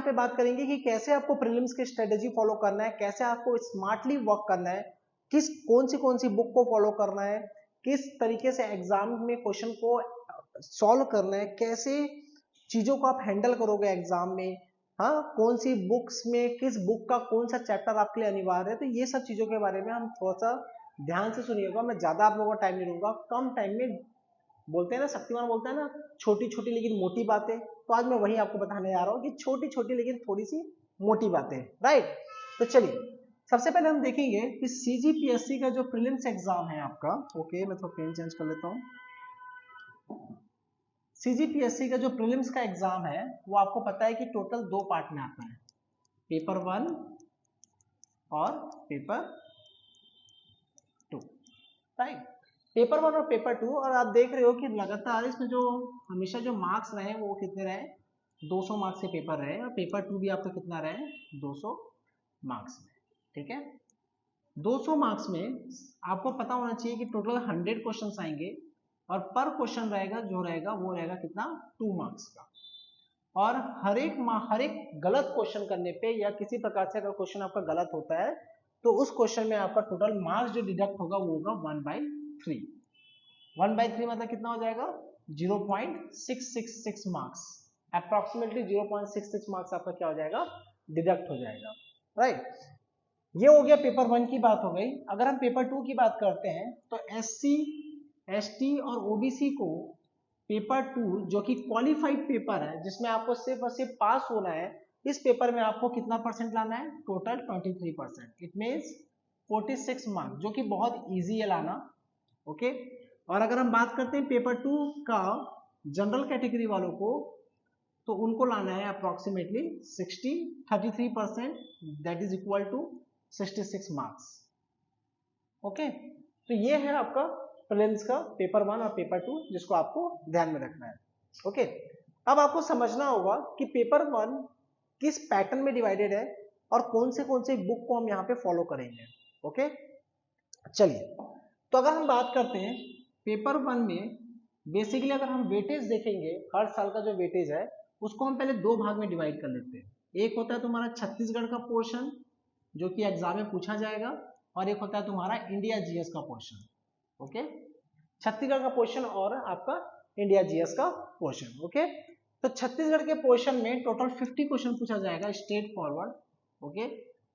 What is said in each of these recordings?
पे बात करेंगे कि कैसे आपको प्रीलिम्स की स्ट्रेटेजी फॉलो करना है, कैसे आपको स्मार्टली वर्क करना है, कौन सी बुक को फॉलो करना है, किस तरीके से एग्जाम में क्वेश्चन को सॉल्व करना है, कैसे चीजों को आप हैंडल करोगे एग्जाम में, हाँ कौन सी बुक्स में किस बुक का कौन सा चैप्टर आपके लिए अनिवार्य है। तो ये सब चीजों के बारे में हम थोड़ा सा ध्यान से सुनिएगा। मैं ज्यादा आप लोगों का टाइम नहीं लूंगा, कम टाइम में, बोलते हैं ना शक्तिमान बोलता है ना, छोटी छोटी लेकिन मोटी बातें, तो आज मैं वही आपको बताने जा रहा हूँ कि छोटी छोटी लेकिन थोड़ी सी मोटी बातें, राइट। तो चलिए सबसे पहले हम देखेंगे कि सीजीपीएससी का जो प्रीलिम्स एग्जाम है आपका, ओके मैं थोड़ा पेन चेंज कर लेता हूँ। सीजीपीएससी का जो प्रीलिम्स का एग्जाम है वो आपको पता है कि टोटल 2 पार्ट में आता है, पेपर 1 और पेपर 2, राइट। पेपर 1 और पेपर 2, और आप देख रहे हो कि लगातार इसमें जो हमेशा जो मार्क्स रहे वो कितने रहे, 200 मार्क्स के पेपर रहे, और पेपर 2 भी आपका कितना रहे, 200 मार्क्स में, ठीक है। 200 मार्क्स में आपको पता होना चाहिए कि टोटल 100 क्वेश्चंस आएंगे, और पर क्वेश्चन रहेगा जो रहेगा वो रहेगा कितना, 2 मार्क्स का। और हर एक गलत क्वेश्चन करने पे या किसी प्रकार से अगर क्वेश्चन आपका गलत होता है तो उस क्वेश्चन में आपका टोटल मार्क्स जो डिडक्ट होगा वो होगा 1/3। 1/3 मतलब कितना हो जाएगा, 0.666 मार्क्स, अप्रोक्सीमेटली 0.66 मार्क्स आपका क्या हो जाएगा, डिडक्ट हो जाएगा, राइट। ये हो गया पेपर 1 की बात हो गई। अगर हम पेपर 2 की बात करते हैं तो एससी, एसटी और ओबीसी को पेपर 2 जो कि क्वालिफाइड पेपर है, जिसमें आपको सिर्फ और सिर्फ पास होना है, इस पेपर में आपको कितना परसेंट लाना है, टोटल 23%, इट मीन्स 46 मार्क्स, जो कि बहुत इजी है लाना, ओके। और अगर हम बात करते हैं पेपर 2 का जनरल कैटेगरी वालों को, तो उनको लाना है approximately 33%, that is equal to 66 marks, okay. तो ये है आपका प्रीलिम्स का पेपर 1 और पेपर 2 जिसको आपको ध्यान में रखना है, ओके। अब आपको समझना होगा कि पेपर 1 किस पैटर्न में डिवाइडेड है और कौन से बुक को हम यहाँ पे फॉलो करेंगे, ओके। चलिए तो अगर हम बात करते हैं पेपर 1 में, बेसिकली अगर हम वेटेज देखेंगे, हर साल का जो वेटेज है उसको हम पहले 2 भाग में डिवाइड कर लेते हैं। एक होता है तुम्हारा छत्तीसगढ़ का पोर्शन जो कि एग्जाम में पूछा जाएगा, और एक होता है तुम्हारा इंडिया जीएस का पोर्शन, ओके। छत्तीसगढ़ का पोर्शन और आपका इंडिया जीएस का पोर्शन, ओके। तो छत्तीसगढ़ के पोर्शन में टोटल 50 क्वेश्चन पूछा जाएगा स्ट्रेट फॉरवर्ड, ओके,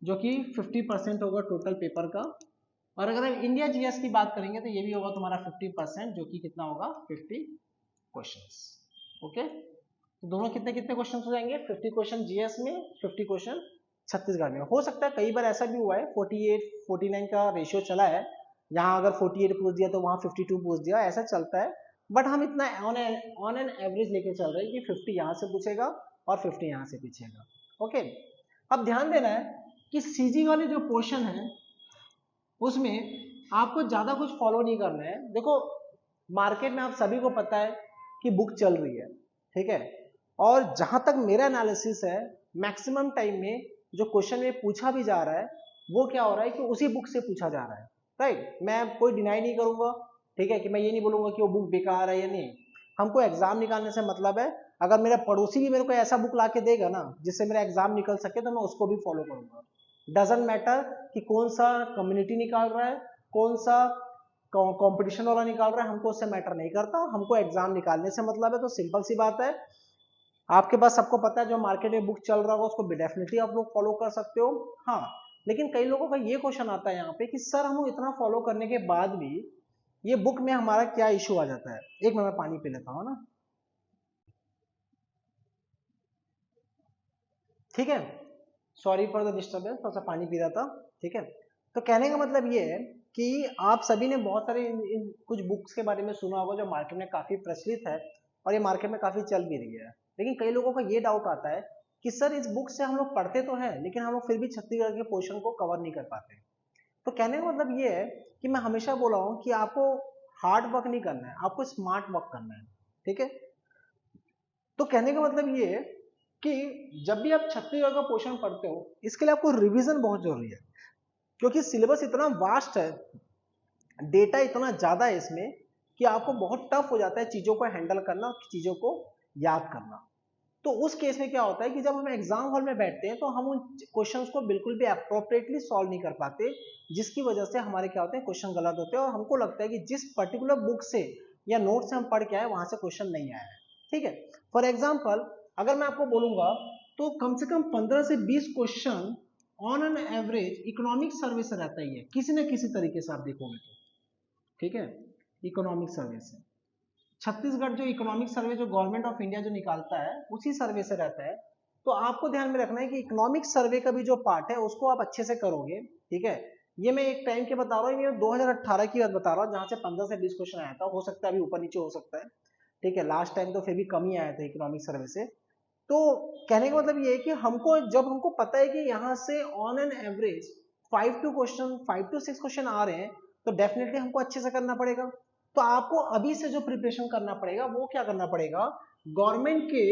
जो कि 50% होगा टोटल पेपर का। और अगर हम इंडिया जीएस की बात करेंगे तो ये भी होगा तुम्हारा 50%, जो कि कितना होगा, 50 क्वेश्चंस, ओके। तो दोनों कितने कितने क्वेश्चन हो जाएंगे, 50 क्वेश्चन जीएस में, 50 क्वेश्चन छत्तीसगढ़ में। हो सकता है कई बार ऐसा भी हुआ है 48 49 का रेशियो चला है, यहाँ अगर 48 पूछ दिया तो वहां 52 पूछ दिया, ऐसा चलता है। बट हम इतना ऑन एन एवरेज लेके चल रहे हैं कि 50 यहाँ से पूछेगा और 50 यहाँ से पूछेगा, ओके। अब ध्यान देना है कि सीजी वाले जो पोर्शन है उसमें आपको ज्यादा कुछ फॉलो नहीं करना है। देखो मार्केट में आप सभी को पता है कि बुक चल रही है, ठीक है, और जहां तक मेरा एनालिसिस है मैक्सिमम टाइम में जो क्वेश्चन में पूछा भी जा रहा है वो क्या हो रहा है कि उसी बुक से पूछा जा रहा है, राइट। मैं कोई डिनाई नहीं करूंगा, ठीक है, कि मैं ये नहीं बोलूंगा कि वो बुक बेकार है या नहीं। हमको एग्जाम निकालने से मतलब है, अगर मेरा पड़ोसी भी मेरे को ऐसा बुक ला के देगा ना जिससे मेरा एग्जाम निकल सके तो मैं उसको भी फॉलो करूंगा। डजंट मैटर कि कौन सा कम्युनिटी निकाल रहा है, कौन सा कंपटीशन वाला निकाल रहा है, हमको उससे मैटर नहीं करता, हमको एग्जाम निकालने से मतलब है। तो सिंपल सी बात है, आपके पास सबको पता है जो मार्केट में बुक चल रहा होगा उसको डेफिनेटली आप लोग फॉलो कर सकते हो। हाँ, लेकिन कई लोगों का ये क्वेश्चन आता है यहाँ पे कि सर हम इतना फॉलो करने के बाद भी ये बुक में हमारा क्या इश्यू आ जाता है। एक मैं पानी पी लेता हूँ ना, ठीक है, सॉरी फॉर द डिस्टर्बेंस, थोड़ा सा पानी पी रहा था, ठीक है। तो कहने का मतलब ये है कि आप सभी ने बहुत सारे इन कुछ बुक्स के बारे में सुना होगा जो मार्केट में काफी प्रचलित है और ये मार्केट में काफी चल भी रही है। लेकिन कई लोगों का ये डाउट आता है कि सर इस बुक से हम लोग पढ़ते तो है लेकिन हम लोग फिर भी छत्तीसगढ़ के पोर्शन को कवर नहीं कर पाते। तो कहने का मतलब ये है कि मैं हमेशा बोला हूँ कि आपको हार्ड वर्क नहीं करना है, आपको स्मार्ट वर्क करना है, ठीक है। तो कहने का मतलब ये है कि जब भी आप छत्तीसगढ़ का पोर्शन पढ़ते हो इसके लिए आपको रिवीजन बहुत जरूरी है, क्योंकि सिलेबस इतना वास्ट है, डेटा इतना ज्यादा है इसमें कि आपको बहुत टफ हो जाता है चीजों को हैंडल करना, चीजों को याद करना। तो उस केस में क्या होता है कि जब हम एग्जाम हॉल में बैठते हैं तो हम उन क्वेश्चंस को बिल्कुल भी अप्रोप्रिएटली सॉल्व नहीं कर पाते, जिसकी वजह से हमारे क्या होते हैं, क्वेश्चन गलत होते हैं और हमको लगता है कि जिस पर्टिकुलर बुक से या नोट से हम पढ़ के आए वहां से क्वेश्चन नहीं आया है। ठीक है, फॉर एग्जाम्पल अगर मैं आपको बोलूंगा तो कम से कम 15 से 20 question on an average economic survey से रहता ही है, किसी न किसी तरीके से आप देखोगे तो। ठीक है, इकोनॉमिक सर्वे से छत्तीसगढ़ जो इकोनॉमिक सर्वे जो गवर्नमेंट ऑफ इंडिया जो निकालता है उसी सर्वे से रहता है। तो आपको ध्यान में रखना है कि इकोनॉमिक सर्वे का भी जो पार्ट है उसको आप अच्छे से करोगे। ठीक है, ये मैं एक टाइम के बता रहा हूँ, ये 2018 की बात बता रहा हूँ जहां से 15 से 20 क्वेश्चन आया था, हो सकता है अभी ऊपर नीचे हो सकता है। ठीक है, लास्ट टाइम तो फिर भी कम ही आया था इकोनॉमिक सर्वे से। तो कहने का मतलब ये है कि हमको जब हमको पता है कि यहाँ से on an average 5 to 6 question आ रहे हैं तो डेफिनेटली हमको अच्छे से करना पड़ेगा। तो आपको अभी से जो प्रिपरेशन करना पड़ेगा वो क्या करना पड़ेगा, गवर्नमेंट के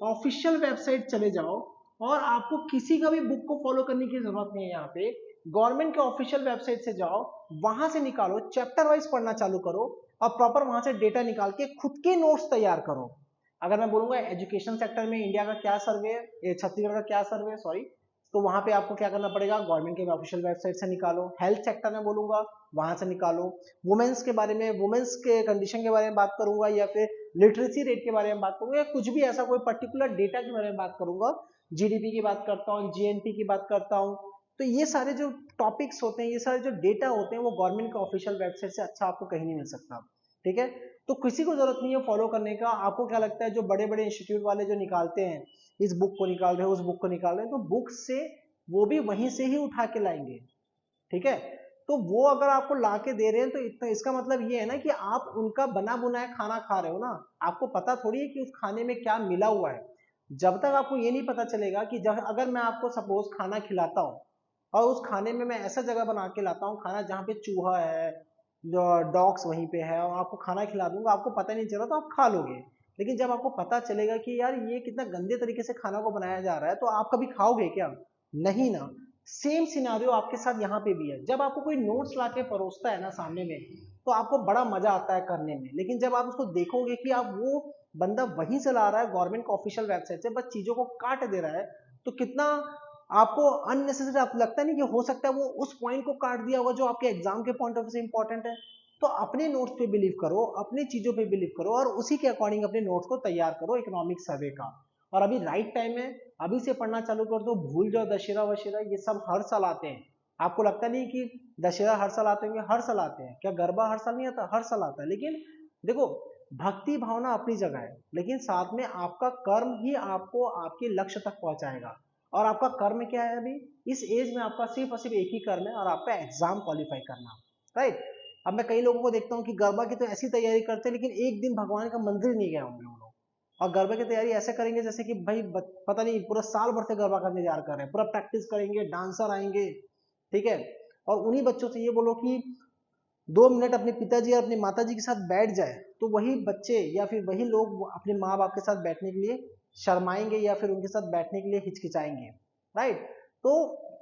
ऑफिशियल वेबसाइट चले जाओ और आपको किसी का भी बुक को फॉलो करने की जरूरत नहीं है। यहाँ पे गवर्नमेंट के ऑफिशियल वेबसाइट से जाओ, वहां से निकालो, चैप्टर वाइज पढ़ना चालू करो और प्रॉपर वहां से डेटा निकाल के खुद के नोट्स तैयार करो। अगर मैं बोलूंगा एजुकेशन सेक्टर में इंडिया का क्या सर्वे है, छत्तीसगढ़ का क्या सर्वे है, सॉरी, तो वहां पे आपको क्या करना पड़ेगा, गवर्नमेंट के ऑफिशियल वेबसाइट से निकालो। हेल्थ सेक्टर में बोलूंगा वहां से निकालो। वुमेन्स के बारे में, वुमेन्स के कंडीशन के बारे में बात करूंगा या फिर लिटरेसी रेट के बारे में बात करूंगा या कुछ भी ऐसा कोई पर्टिकुलर डेटा के बारे में बात करूंगा, जीडीपी की बात करता हूँ, जीएनपी की बात करता हूँ, तो ये सारे जो टॉपिक्स होते हैं, ये सारे जो डेटा होते हैं वो गवर्नमेंट के ऑफिशियल वेबसाइट से अच्छा आपको कहीं नहीं मिल सकता। ठीक है, तो किसी को जरूरत नहीं है फॉलो करने का। आपको क्या लगता है जो बड़े बड़े इंस्टीट्यूट वाले जो निकालते हैं, इस बुक को निकाल रहे हैं, उस बुक को निकाल रहे हैं, तो बुक से वो भी वहीं से ही उठा के लाएंगे। ठीक है, तो वो अगर आपको ला के दे रहे हैं तो इतना, इसका मतलब ये है ना कि आप उनका बना बुनाया खाना खा रहे हो ना, आपको पता थोड़ी है कि उस खाने में क्या मिला हुआ है। जब तक आपको ये नहीं पता चलेगा कि जब अगर मैं आपको सपोज खाना खिलाता हूँ और उस खाने में मैं ऐसा जगह बना के लाता हूँ खाना जहाँ पे चूहा है, जो डॉग्स वहीं पे है, और आपको खाना खिला दूंगा, आपको पता नहीं चला तो आप खा लोगे। लेकिन जब आपको पता चलेगा कि यार ये कितना गंदे तरीके से खाना को बनाया जा रहा है, तो आप कभी खाओगे क्या? नहीं ना। सेम सिनारियो आपके साथ यहाँ पे भी है। जब आपको कोई नोट्स लाके परोसता है ना सामने में, तो आपको बड़ा मजा आता है करने में, लेकिन जब आप उसको देखोगे कि आप वो बंदा वहीं से ला रहा है गवर्नमेंट का ऑफिशियल वेबसाइट से, बस चीजों को काट दे रहा है, तो कितना आपको अननेसेसरी आपको लगता नहीं कि हो सकता है वो उस पॉइंट को काट दिया होगा जो आपके एग्जाम के पॉइंट ऑफ व्यू से इंपॉर्टेंट है। तो अपने नोट्स पे बिलीव करो, अपनी चीजों पे बिलीव करो और उसी के अकॉर्डिंग अपने नोट्स को तैयार करो इकोनॉमिक सर्वे का। और अभी राइट टाइम है, अभी से पढ़ना चालू कर दो। भूल जाओ दशहरा वशेरा, ये सब हर साल आते हैं। आपको लगता नहीं कि दशहरा हर साल आते होंगे? हर साल आते हैं। क्या गरबा हर साल नहीं आता? हर साल आता है। लेकिन देखो, भक्ति भावना अपनी जगह है, लेकिन साथ में आपका कर्म ही आपको आपके लक्ष्य तक पहुंचाएगा। और आपका कर्म क्या है? अभी इस एज में आपका सिर्फ और सिर्फ एक ही कर्म है, और आपका एग्जाम क्वालिफाई करना। राइट। अब मैं कई लोगों को देखता हूँ कि गरबा की तो ऐसी तैयारी करते हैं, लेकिन एक दिन भगवान का मंदिर नहीं गए होंगे वो लोग, और गरबा की तैयारी ऐसे करेंगे जैसे कि भाई पता नहीं पूरा साल भर से गरबा करने तैयार कर रहे हैं, पूरा प्रैक्टिस करेंगे, डांसर आएंगे। ठीक है, और उन्हीं बच्चों से ये बोलो कि 2 मिनट अपने पिताजी और अपनी माताजी के साथ बैठ जाए, तो वही बच्चे या फिर वही लोग अपने माँ बाप के साथ बैठने के लिए शर्माएंगे या फिर उनके साथ बैठने के लिए हिचकिचाएंगे। राइट। तो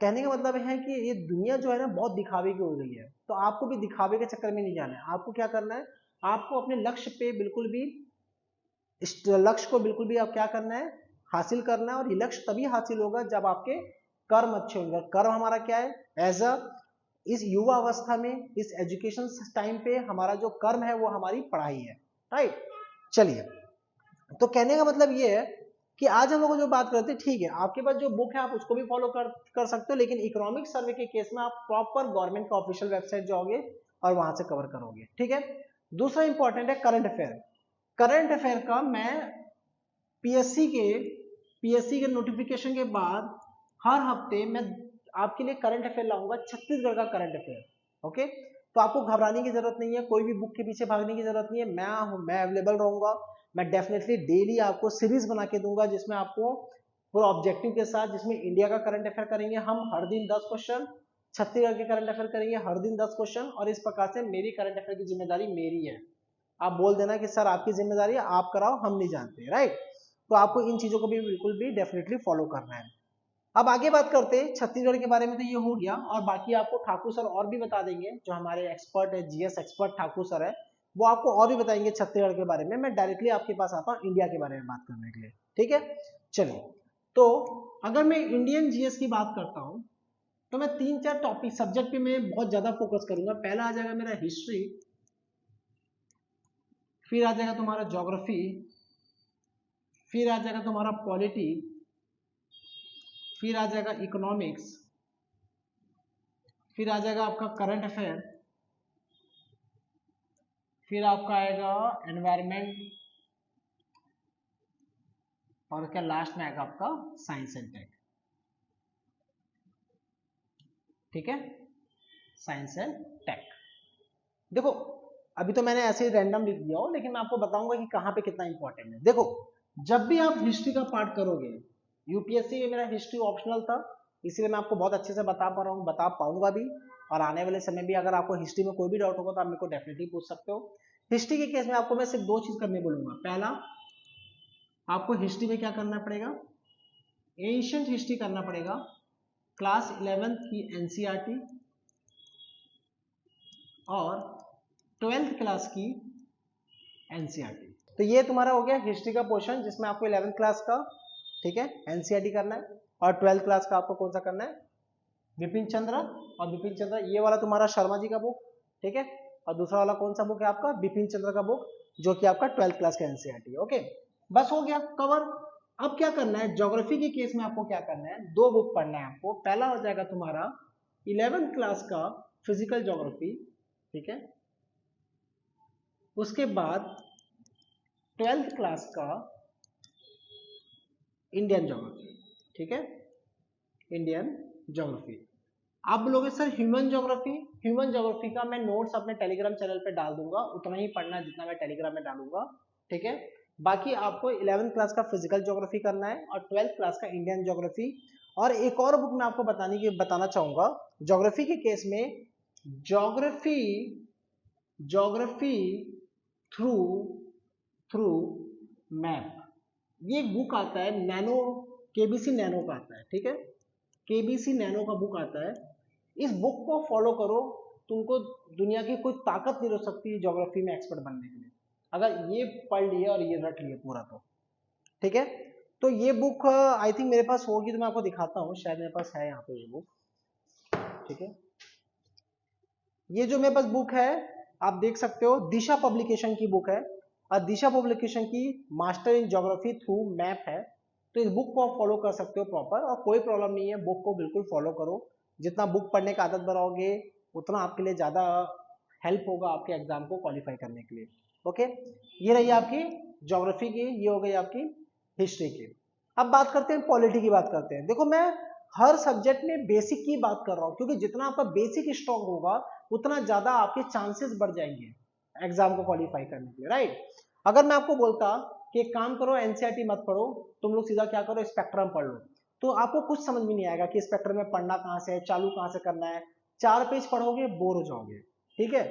कहने का मतलब है कि ये दुनिया जो है ना बहुत दिखावे की हो गई है, तो आपको भी दिखावे के चक्कर में नहीं जाना है। आपको क्या करना है, आपको अपने लक्ष्य पे बिल्कुल भी, इस लक्ष्य को बिल्कुल भी आप क्या करना है, हासिल करना है। और ये लक्ष्य तभी हासिल होगा जब आपके कर्म अच्छे होंगे। कर्म हमारा क्या है? एज अ इस युवा अवस्था में, इस एजुकेशन टाइम पे हमारा जो कर्म है वो हमारी पढ़ाई है। राइट। चलिए, तो कहने का मतलब ये है कि आज हम लोग जो बात करते हैं, ठीक है, आपके पास जो बुक है आप उसको भी फॉलो कर सकते हो, लेकिन इकोनॉमिक सर्वे के केस में आप प्रॉपर गवर्नमेंट का ऑफिशियल वेबसाइट जाओगे और वहां से कवर करोगे। ठीक है। दूसरा इंपॉर्टेंट है करंट अफेयर। करंट अफेयर का मैं पीएससी के नोटिफिकेशन के बाद हर हफ्ते मैं आपके लिए करंट अफेयर लाऊंगा, छत्तीसगढ़ का करंट अफेयर। ओके, तो आपको घबराने की जरूरत नहीं है, कोई भी बुक के पीछे भागने की जरूरत नहीं है। मैं अवेलेबल रहूंगा। मैं डेफिनेटली डेली आपको सीरीज बना के दूंगा जिसमें आपको पूरा ऑब्जेक्टिव के साथ, जिसमें इंडिया का करंट अफेयर करेंगे हम हर दिन 10 क्वेश्चन, छत्तीसगढ़ के करंट अफेयर करेंगे हर दिन 10 क्वेश्चन, और इस प्रकार से मेरी करंट अफेयर की जिम्मेदारी मेरी है। आप बोल देना कि सर आपकी जिम्मेदारी है, आप कराओ, हम नहीं जानते। राइट। तो आपको इन चीजों को भी बिल्कुल भी डेफिनेटली फॉलो करना है। अब आगे बात करते हैं छत्तीसगढ़ के बारे में, तो ये हो गया, और बाकी आपको ठाकुर सर और भी बता देंगे, जो हमारे एक्सपर्ट है, जीएस एक्सपर्ट ठाकुर सर है, वो आपको और भी बताएंगे छत्तीसगढ़ के बारे में। मैं डायरेक्टली आपके पास आता हूँ इंडिया के बारे में बात करने के लिए, ठीक है। चलिए, तो अगर मैं इंडियन जीएस की बात करता हूँ तो मैं 3-4 टॉपिक सब्जेक्ट पे मैं बहुत ज्यादा फोकस करूंगा। पहला आ जाएगा मेरा हिस्ट्री, फिर आ जाएगा तुम्हारा ज्योग्राफी, फिर आ जाएगा तुम्हारा पॉलिटी, फिर आ जाएगा इकोनॉमिक्स, फिर आ जाएगा आपका करंट अफेयर, फिर आपका आएगा एनवायरमेंट, और क्या लास्ट में आएगा आपका साइंस एंड टेक, ठीक है, साइंस एंड टेक। देखो अभी तो मैंने ऐसे ही रैंडम लिख दिया हो, लेकिन मैं आपको बताऊंगा कि कहाँ पे कितना इंपॉर्टेंट है। देखो जब भी आप हिस्ट्री का पार्ट करोगे, यूपीएससी में मेरा हिस्ट्री ऑप्शनल था, इसलिए मैं आपको बहुत अच्छे से बता पा रहा हूँ, बता पाऊंगा भी, और आने वाले समय भी अगर आपको हिस्ट्री में कोई भी डाउट होगा तो आप मेरे को डेफिनेटली पूछ सकते हो। हिस्ट्री के केस में आपको मैं सिर्फ 2 चीज करने बोलूंगा। पहला, आपको हिस्ट्री में क्या करना पड़ेगा, एंशिएंट हिस्ट्री करना पड़ेगा, क्लास 11th की एनसीईआरटी और 12th क्लास की एनसीईआरटी। तो ये तुम्हारा हो गया हिस्ट्री का पोर्शन, जिसमें आपको 11th क्लास का, ठीक है, एनसीईआरटी करना है, और 12th क्लास का आपको कौन सा करना है, विपिन चंद्र। और विपिन चंद्र ये वाला तुम्हारा शर्मा जी का बुक, ठीक है, और दूसरा वाला कौन सा बुक है आपका, विपिन चंद्र का बुक, जो कि आपका 12th क्लास का एनसीईआरटी है। ओके, बस हो गया कवर। अब क्या करना है, ज्योग्राफी के केस में आपको क्या करना है, 2 बुक पढ़ना है आपको। पहला हो जाएगा तुम्हारा 11th क्लास का फिजिकल ज्योग्राफी, ठीक है, उसके बाद 12th क्लास का इंडियन ज्योग्राफी, ठीक है, इंडियन ज्योग्राफी। आप बोलोगे sir human geography, human geography का मैं नोट्स अपने टेलीग्राम चैनल पे डाल दूंगा, उतना ही पढ़ना जितना मैं टेलीग्राम में डालूंगा, ठीक है। बाकी आपको 11th क्लास का फिजिकल ज्योग्राफी करना है और 12th क्लास का इंडियन ज्योग्राफी। और एक और बुक मैं आपको बताना चाहूंगा ज्योग्राफी के केस में, geography geography through through map. ये बुक आता है नैनो, केबीसी नैनो का आता है, ठीक है, केबीसी नैनो का बुक आता है। इस बुक को फॉलो करो, तुमको दुनिया की कोई ताकत नहीं रोक सकती ज्योग्राफी में एक्सपर्ट बनने के लिए, अगर ये पढ़ लिए और ये रट लिए पूरा तो, ठीक है। तो ये बुक आई थिंक मेरे पास होगी, तो मैं आपको दिखाता हूँ, शायद मेरे पास है यहाँ पे ये बुक, ठीक है। ये जो मेरे पास बुक है आप देख सकते हो, दिशा पब्लिकेशन की बुक है, और दिशा पब्लिकेशन की master in geography through map है। तो इस बुक को आप फॉलो कर सकते हो प्रॉपर, और कोई प्रॉब्लम नहीं है, बुक को बिल्कुल फॉलो करो। जितना बुक पढ़ने का आदत बनाओगे उतना आपके लिए ज्यादा हेल्प होगा आपके एग्जाम को क्वालिफाई करने के लिए। ओके, ये रही आपकी ज्योग्राफी की, ये हो गई आपकी हिस्ट्री की। अब बात करते हैं पॉलिटी की, बात करते हैं। देखो मैं हर सब्जेक्ट में बेसिक की बात कर रहा हूँ, क्योंकि जितना आपका बेसिक स्ट्रांग होगा उतना ज्यादा आपके चांसेस बढ़ जाएंगे एग्जाम को क्वालिफाई करने के लिए, राइट। अगर मैं आपको बोलता कि एक काम करो, एनसीईआरटी मत पढ़ो, तुम लोग सीधा क्या करो, स्पेक्ट्रम पढ़ लो, तो आपको कुछ समझ में नहीं आएगा कि स्पेक्ट्रम में पढ़ना कहाँ से है, चालू कहाँ से करना है। 4 पेज पढ़ोगे बोर हो जाओगे, ठीक है।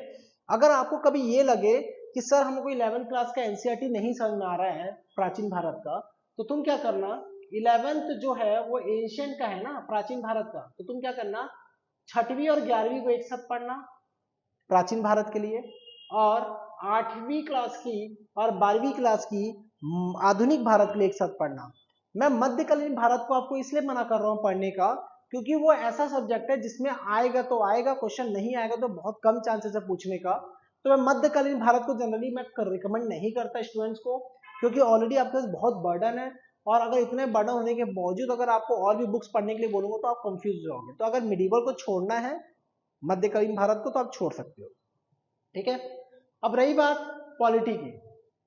अगर आपको कभी ये लगे कि सर हमको 11th क्लास का एनसीईआरटी नहीं समझ में आ रहा है प्राचीन भारत का, तो तुम क्या करना, 11th जो है वो एशियन का है ना, प्राचीन भारत का, तो तुम क्या करना, 6वीं और 11वीं को एक साथ पढ़ना प्राचीन भारत के लिए, और 8वीं क्लास की और 12वीं क्लास की आधुनिक भारत के लिए एक साथ पढ़ना। मैं मध्यकालीन भारत को आपको इसलिए मना कर रहा हूं पढ़ने का, क्योंकि वो ऐसा सब्जेक्ट है जिसमें आएगा तो आएगा क्वेश्चन, नहीं आएगा तो बहुत कम चांसेस है पूछने का। तो मैं मध्यकालीन भारत को जनरली मैं रिकमेंड नहीं करता स्टूडेंट्स को, क्योंकि ऑलरेडी आपके पास बहुत बर्डन है, और अगर इतने बर्डन होने के बावजूद अगर आपको और भी बुक्स पढ़ने के लिए बोलूंगा तो आप कंफ्यूज हो जाओगे। तो अगर मिडिवल को छोड़ना है, मध्यकालीन भारत को, तो आप छोड़ सकते हो, ठीक है। अब रही बात पॉलिटी की,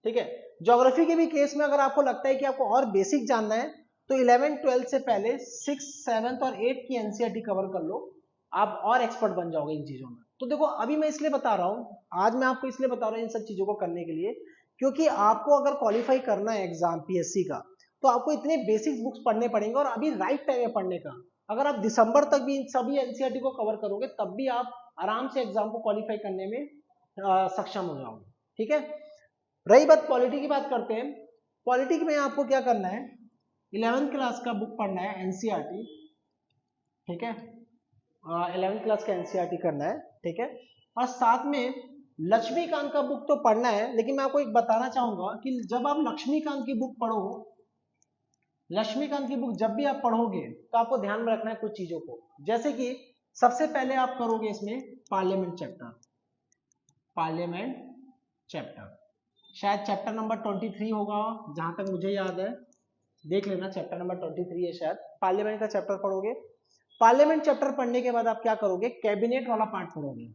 ठीक है। ज्योग्राफी के भी केस में अगर आपको लगता है कि आपको और बेसिक जानना है, तो 11th 12th से पहले 6th 7th और 8th की एनसीईआरटी कवर कर लो, आप और एक्सपर्ट बन जाओगे इन चीजों में। तो देखो अभी मैं इसलिए बता रहा हूं, आज मैं आपको इसलिए बता रहा हूं इन सब चीजों को करने के लिए, क्योंकि आपको अगर क्वालिफाई करना है एग्जाम पीएससी का, तो आपको इतने बेसिक बुक्स पढ़ने पड़ेंगे, और अभी राइट टाइम है पढ़ने का। अगर आप दिसंबर तक भी इन सभी एनसीईआरटी को कवर करोगे, तब भी आप आराम से एग्जाम को क्वालिफाई करने में सक्षम हो जाओगे, ठीक है। रही बात पॉलिटी की, बात करते हैं। पॉलिटी में आपको क्या करना है, 11th क्लास का बुक पढ़ना है एनसीईआरटी, ठीक है, 11th क्लास का एनसीईआरटी करना है, ठीक है। और साथ में लक्ष्मीकांत का बुक तो पढ़ना है, लेकिन मैं आपको एक बताना चाहूंगा कि जब आप लक्ष्मीकांत की बुक पढ़ो, लक्ष्मीकांत की बुक जब भी आप पढ़ोगे तो आपको ध्यान में रखना है कुछ चीजों को। जैसे कि सबसे पहले आप करोगे इसमें पार्लियामेंट चैप्टर, पार्लियामेंट चैप्टर शायद चैप्टर नंबर 23 होगा जहां तक मुझे याद है, देख लेना चैप्टर नंबर 23 है शायद। पार्लियामेंट का चैप्टर पढ़ोगे। पार्लियामेंट चैप्टर पढ़ने के बाद आप क्या करोगे, कैबिनेट वाला पार्ट पढ़ोगे,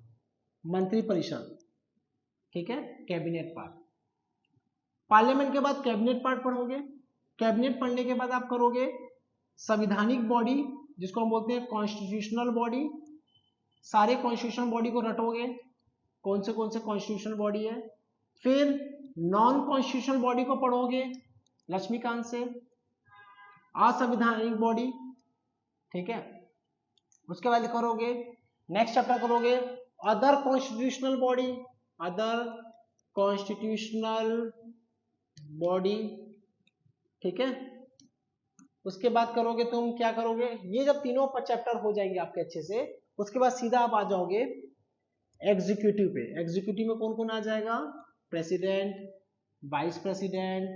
मंत्रिपरिषद, ठीक है, कैबिनेट पार्ट। पार्लियामेंट के बाद कैबिनेट पार्ट पढ़ोगे। कैबिनेट पढ़ने के बाद आप करोगे संवैधानिक बॉडी, जिसको हम बोलते हैं कॉन्स्टिट्यूशनल बॉडी। सारे कॉन्स्टिट्यूशनल बॉडी को रटोगे, कौन से कॉन्स्टिट्यूशनल बॉडी है। फिर नॉन कॉन्स्टिट्यूशनल बॉडी को पढ़ोगे लक्ष्मीकांत से, असंवैधानिक बॉडी, ठीक है। उसके बाद करोगे नेक्स्ट चैप्टर करोगे other constitutional body, other constitutional body, ठीक है। उसके बाद करोगे तुम क्या करोगे, ये जब तीनों चैप्टर हो जाएंगे आपके अच्छे से, उसके बाद सीधा आप आ जाओगे एग्जीक्यूटिव पे। एग्जीक्यूटिव में कौन कौन आ जाएगा, प्रेसिडेंट, वाइस प्रेसिडेंट,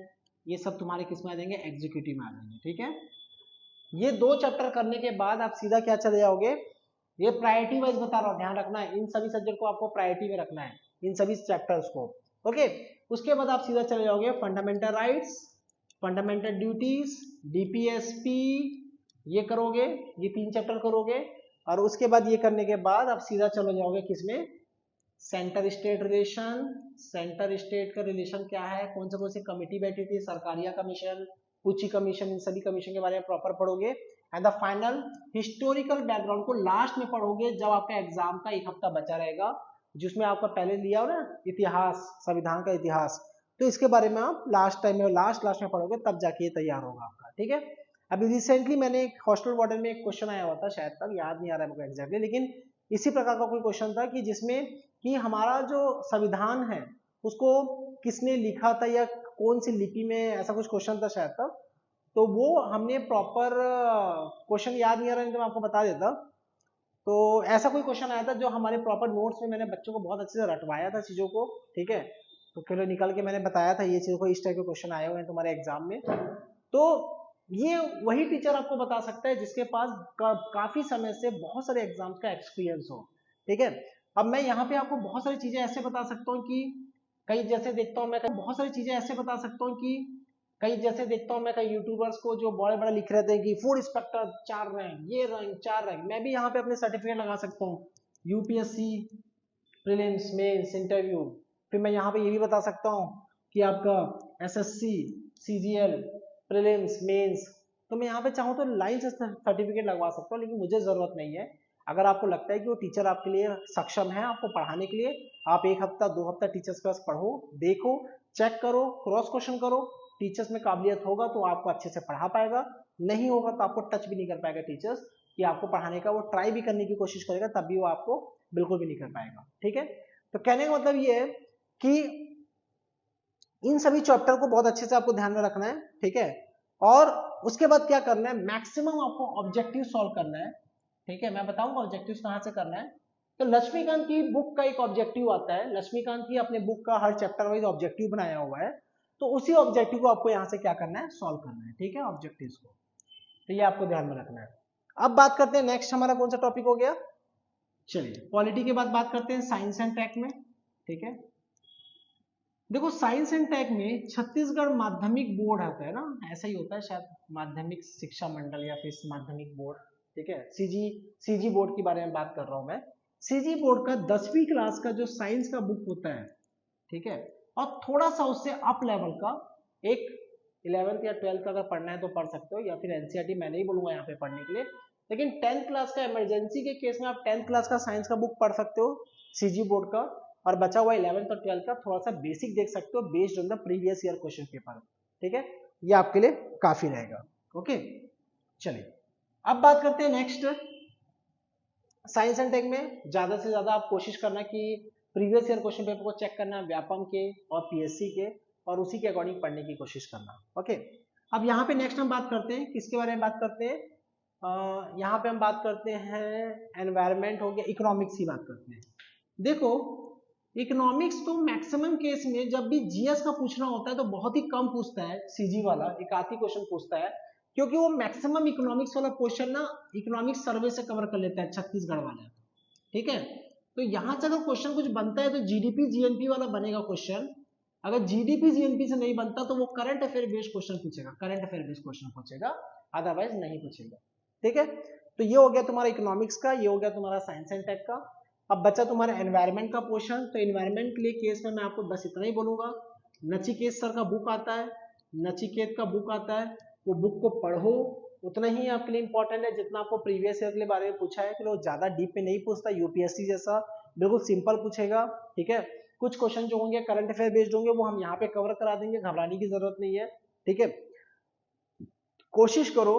ये सब तुम्हारे किस में आ जाएंगे, एग्जीक्यूटिव में आ जाएंगे, ठीक है। ये 2 चैप्टर करने के बाद आप सीधा क्या चले जाओगे, ये प्रायोरिटी वाइज बता रहा हूं, ध्यान रखना है इन सभी सब्जेक्ट को आपको प्रायोरिटी में रखना है, इन सभी चैप्टर्स को, ओके। उसके बाद आप सीधा चले जाओगे fundamental rights, fundamental duties, DPSP, ये करोगे, ये 3 चैप्टर करोगे। और उसके बाद ये करने के बाद आप सीधा चले जाओगे किसमें, centre state relation. Centre state का रिलेशन क्या है, कौन से कमिटी बैठी थी, सरकारिया कमीशन, उच्च कमीशन, इन सभी कमीशन के बारे में प्रॉपर पढ़ोगे। And the final historical background को लास्ट में पढ़ोगे, जब आपका एग्जाम का 1 हफ्ता बचा रहेगा, जिसमें आपका पहले लिया हो ना इतिहास, संविधान का इतिहास, तो इसके बारे में आप लास्ट टाइम में लास्ट में पढ़ोगे, तब जाके ये तैयार होगा आपका, ठीक है। अभी रिसेंटली मैंने एक हॉस्टल वार्डन में एक क्वेश्चन आया हुआ था, शायद तक याद नहीं आ रहा है मुझे एग्जैक्टली, लेकिन इसी प्रकार का कोई क्वेश्चन था कि जिसमें कि हमारा जो संविधान है उसको किसने लिखा था या कौन सी लिपि में, ऐसा कुछ क्वेश्चन था शायद तक। तो वो हमने प्रॉपर क्वेश्चन याद नहीं आ रहा, नहीं तो मैं आपको बता देता। तो ऐसा कोई क्वेश्चन आया था जो हमारे प्रॉपर नोट्स में मैंने बच्चों को बहुत अच्छे से रटवाया था चीजों को, ठीक है। तो फिर निकल के मैंने बताया था ये चीजों को, इस टाइप के क्वेश्चन आए हुए हैं तुम्हारे एग्जाम में। तो ये वही टीचर आपको बता सकता है जिसके पास काफी समय से बहुत सारे एग्जाम्स का एक्सपीरियंस हो, ठीक है। अब मैं यहाँ पे आपको बहुत सारी चीजें ऐसे बता सकता हूँ कि कई जैसे देखता हूँ मैं, बहुत सारी चीजें ऐसे बता सकता हूँ कि कई जैसे देखता हूँ मैं कई यूट्यूबर्स को जो बड़े बड़े लिख रहे थे कि फूड इंस्पेक्टर 4 रैंक, ये रैंक 4 रैंक, मैं भी यहाँ पे अपने सर्टिफिकेट लगा सकता हूँ, यूपीएससी प्रीलिम्स मेंस इंटरव्यू। फिर मैं यहाँ पे ये भी बता सकता हूँ कि आपका एसएससी सीजीएल प्रीलिम्स मेंस, तो मैं यहाँ पे चाहूँ तो लाइन से सर्टिफिकेट लगवा सकता हूँ, लेकिन मुझे जरूरत नहीं है। अगर आपको लगता है कि वो टीचर आपके लिए सक्षम है आपको पढ़ाने के लिए, आप 1 हफ्ता 2 हफ्ता टीचर्स के पास पढ़ो, देखो, चेक करो, क्रॉस क्वेश्चन करो, टीचर्स में काबिलियत होगा तो आपको अच्छे से पढ़ा पाएगा, नहीं होगा तो आपको टच भी नहीं कर पाएगा टीचर्स, कि आपको पढ़ाने का वो ट्राई भी करने की कोशिश करेगा तब भी वो आपको बिल्कुल भी नहीं कर पाएगा, ठीक है। तो कहने का मतलब ये है कि इन सभी चैप्टर को बहुत अच्छे से आपको ध्यान में रखना है, ठीक है। और उसके बाद क्या करना है, मैक्सिमम आपको ऑब्जेक्टिव सॉल्व करना है, ठीक है। मैं बताऊंगा ऑब्जेक्टिव कहां से करना है। तो लक्ष्मीकांत की बुक का एक ऑब्जेक्टिव आता है, लक्ष्मीकांत की अपने बुक का हर चैप्टर वाइज ऑब्जेक्टिव बनाया हुआ है, तो उसी ऑब्जेक्टिव को आपको यहां से क्या करना है, सॉल्व करना है, ठीक है, ऑब्जेक्टिव्स को। तो ये आपको ध्यान में रखना है। अब बात करते हैं नेक्स्ट हमारा कौन सा टॉपिक हो गया, चलिए पॉलिटी के बाद बात करते हैं साइंस एंड टेक में, ठीक है। देखो साइंस एंड टेक में छत्तीसगढ़ माध्यमिक बोर्ड आता है ना, ऐसा ही होता है शायद, माध्यमिक शिक्षा मंडल या फिर माध्यमिक बोर्ड, ठीक है। सीजी बोर्ड के बारे में बात कर रहा हूं मैं। सीजी बोर्ड का 10वीं क्लास का जो साइंस का बुक होता है, ठीक है, और थोड़ा सा उससे अप लेवल का एक 11th या 12th का अगर पढ़ना है तो पढ़ सकते हो, या फिर एनसीईआरटी मैं नहीं बोलूंगा यहाँ पे पढ़ने के लिए, लेकिन 10th क्लास का इमरजेंसी के केस में आप 10th क्लास का साइंस का बुक पढ़ सकते हो सीजी बोर्ड का, और बचा हुआ 11th और 12th का थोड़ा सा बेसिक देख सकते हो based on the previous year question paper, ठीक है। ये आपके लिए काफी रहेगा, ओके। चलिए अब बात करते हैं नेक्स्ट, साइंस एंड टेक में ज्यादा से ज्यादा आप कोशिश करना कि प्रीवियस ईयर क्वेश्चन पेपर को चेक करना, व्यापम के और पीएससी के, और उसी के अकॉर्डिंग पढ़ने की कोशिश करना, ओके। अब यहाँ पे नेक्स्ट हम बात करते हैं किसके बारे में बात करते हैं, यहाँ पे हम बात करते हैं एनवायरमेंट हो गया, इकोनॉमिक्स की बात करते हैं। देखो इकोनॉमिक्स तो मैक्सिमम केस में जब भी जीएस का पूछना होता है तो बहुत ही कम पूछता है, सीजी वाला एक आधी क्वेश्चन पूछता है, क्योंकि वो मैक्सिमम इकोनॉमिक्स वाला क्वेश्चन ना इकोनॉमिक्स सर्वे से कवर कर लेता है छत्तीसगढ़ वाला, ठीक है। तो यहाँ से अगर क्वेश्चन कुछ बनता है तो जीडीपी जीएनपी वाला बनेगा क्वेश्चन। अगर जीडीपी जीएनपी से नहीं बनता तो वो करंट अफेयर बेस्ड क्वेश्चन पूछेगा, करंट अफेयर बेस्ड क्वेश्चन पूछेगा, अदरवाइज नहीं पूछेगा, ठीक है। तो ये हो गया तुम्हारा इकोनॉमिक्स का, ये हो गया तुम्हारा साइंस एंड टेक का। अब बचा तुम्हारा एनवायरमेंट का पोर्शन। तो एनवायरमेंट के लिए केस में मैं आपको बस इतना ही बोलूंगा, नचिकेत सर का बुक आता है, नचिकेत का बुक आता है, वो बुक को पढ़ो, उतना ही आपके लिए इंपॉर्टेंट है जितना आपको प्रीवियस ईयर के बारे में पूछा है, कि वो ज्यादा डीप में नहीं पूछता, यूपीएससी जैसा बिल्कुल सिंपल पूछेगा, ठीक है। कुछ क्वेश्चन जो होंगे करंट अफेयर बेस्ड होंगे, वो हम यहाँ पे कवर करा देंगे, घबराने की जरूरत नहीं है, ठीक है। कोशिश करो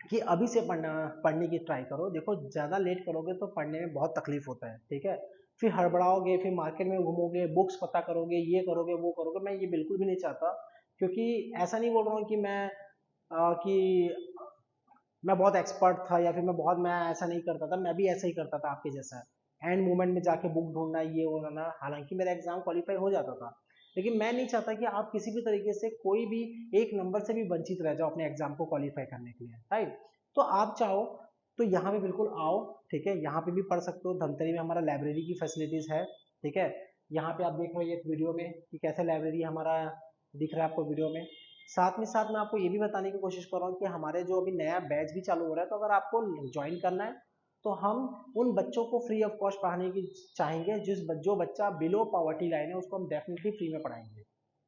कि अभी से पढ़ने की ट्राई करो। देखो ज्यादा लेट करोगे तो पढ़ने में बहुत तकलीफ होता है, ठीक है। फिर हड़बड़ाओगे, फिर मार्केट में घूमोगे, बुक्स पता करोगे, ये करोगे वो करोगे, मैं ये बिल्कुल भी नहीं चाहता। क्योंकि ऐसा नहीं बोल रहा हूँ कि मैं बहुत एक्सपर्ट था या फिर मैं ऐसा नहीं करता था, मैं भी ऐसा ही करता था आपके जैसा, एंड मोमेंट में जाके बुक ढूंढना, ये होना। हालांकि मेरा एग्जाम क्वालिफाई हो जाता था, लेकिन मैं नहीं चाहता कि आप किसी भी तरीके से कोई भी एक नंबर से भी वंचित रह जाओ अपने एग्जाम को क्वालिफाई करने के लिए, राइट। तो आप चाहो तो यहाँ पे बिल्कुल आओ, ठीक है, यहाँ पे भी पढ़ सकते हो। धमतरी में हमारा लाइब्रेरी की फैसिलिटीज है, ठीक है। यहाँ पे आप देख रहे हो ये वीडियो में कि कैसे लाइब्रेरी हमारा दिख रहा है आपको वीडियो में। साथ में साथ मैं आपको ये भी बताने की कोशिश कर रहा हूँ कि हमारे जो अभी नया बैच भी चालू हो रहा है, तो अगर आपको ज्वाइन करना है तो हम उन बच्चों को फ्री ऑफ कॉस्ट पढ़ाने की चाहेंगे, जो बच्चा बिलो पॉवर्टी लाइन है उसको हम डेफिनेटली फ्री में पढ़ाएंगे।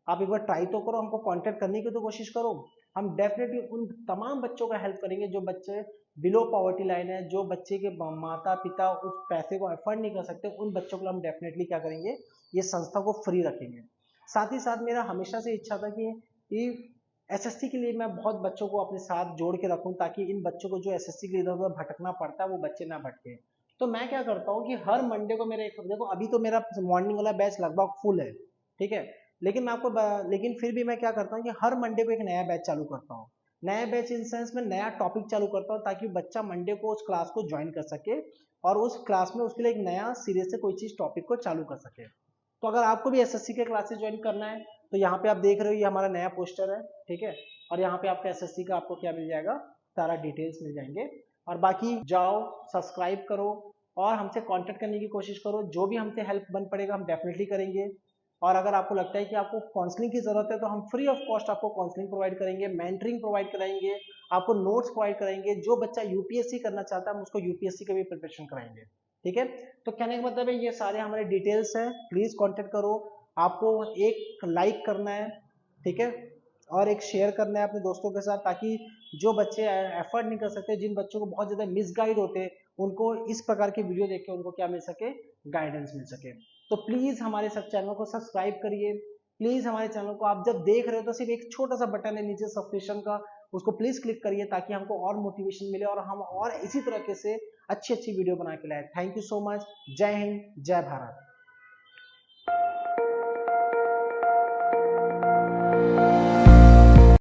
आप एक बार ट्राई तो करो, हमको कांटेक्ट करने की तो कोशिश करो। हम डेफिनेटली उन तमाम बच्चों का हेल्प करेंगे जो बच्चे बिलो पॉवर्टी लाइन है, जो बच्चे के माता पिता उस पैसे को अफोर्ड नहीं कर सकते, उन बच्चों को हम डेफिनेटली क्या करेंगे, ये संस्था को फ्री रखेंगे। साथ ही साथ मेरा हमेशा से इच्छा था कि एसएससी के लिए मैं बहुत बच्चों को अपने साथ जोड़ के रखूं, ताकि इन बच्चों को जो एसएससी के लिए इधर उधर भटकना पड़ता है वो बच्चे ना भटके। तो मैं क्या करता हूँ कि हर मंडे को मेरे, देखो अभी तो मेरा मॉर्निंग वाला बैच लगभग फुल है, ठीक है, लेकिन फिर भी मैं क्या करता हूँ कि हर मंडे को एक नया बैच चालू करता हूँ। नया बैच इन सेंस में नया टॉपिक चालू करता हूँ, ताकि बच्चा मंडे को उस क्लास को ज्वाइन कर सके और उस क्लास में उसके लिए एक नया सीरीज से कोई चीज टॉपिक को चालू कर सके। तो अगर आपको भी एसएससी के क्लासेस ज्वाइन करना है तो यहाँ पे आप देख रहे हो ये हमारा नया पोस्टर है, ठीक है। और यहाँ पे आपका एसएससी का आपको क्या मिल जाएगा, सारा डिटेल्स मिल जाएंगे। और बाकी जाओ सब्सक्राइब करो और हमसे कांटेक्ट करने की कोशिश करो, जो भी हमसे हेल्प बन पड़ेगा हम डेफिनेटली करेंगे। और अगर आपको लगता है कि आपको काउंसलिंग की जरूरत है तो हम फ्री ऑफ कॉस्ट आपको काउंसलिंग प्रोवाइड करेंगे, मेंटरिंग प्रोवाइड कराएंगे, आपको नोट्स प्रोवाइड कराएंगे। जो बच्चा यूपीएससी करना चाहता है हम उसको यूपीएससी का भी प्रिपरेशन कराएंगे, ठीक है। तो कहने का मतलब है ये सारे हमारे डिटेल्स हैं, प्लीज कांटेक्ट करो। आपको एक लाइक करना है, ठीक है, और एक शेयर करना है अपने दोस्तों के साथ, ताकि जो बच्चे एफर्ट नहीं कर सकते, जिन बच्चों को बहुत ज्यादा मिसगाइड होते हैं, उनको इस प्रकार की वीडियो देख के उनको क्या मिल सके, गाइडेंस मिल सके। तो प्लीज हमारे सब चैनल को सब्सक्राइब करिए। प्लीज हमारे चैनल को आप जब देख रहे हो तो सिर्फ एक छोटा सा बटन है नीचे सब्सक्रिप्शन का, उसको प्लीज क्लिक करिए ताकि हमको और मोटिवेशन मिले और हम और इसी तरीके से अच्छी अच्छी वीडियो बना के लाए। Thank you so much. जय हिंद, जय भारत।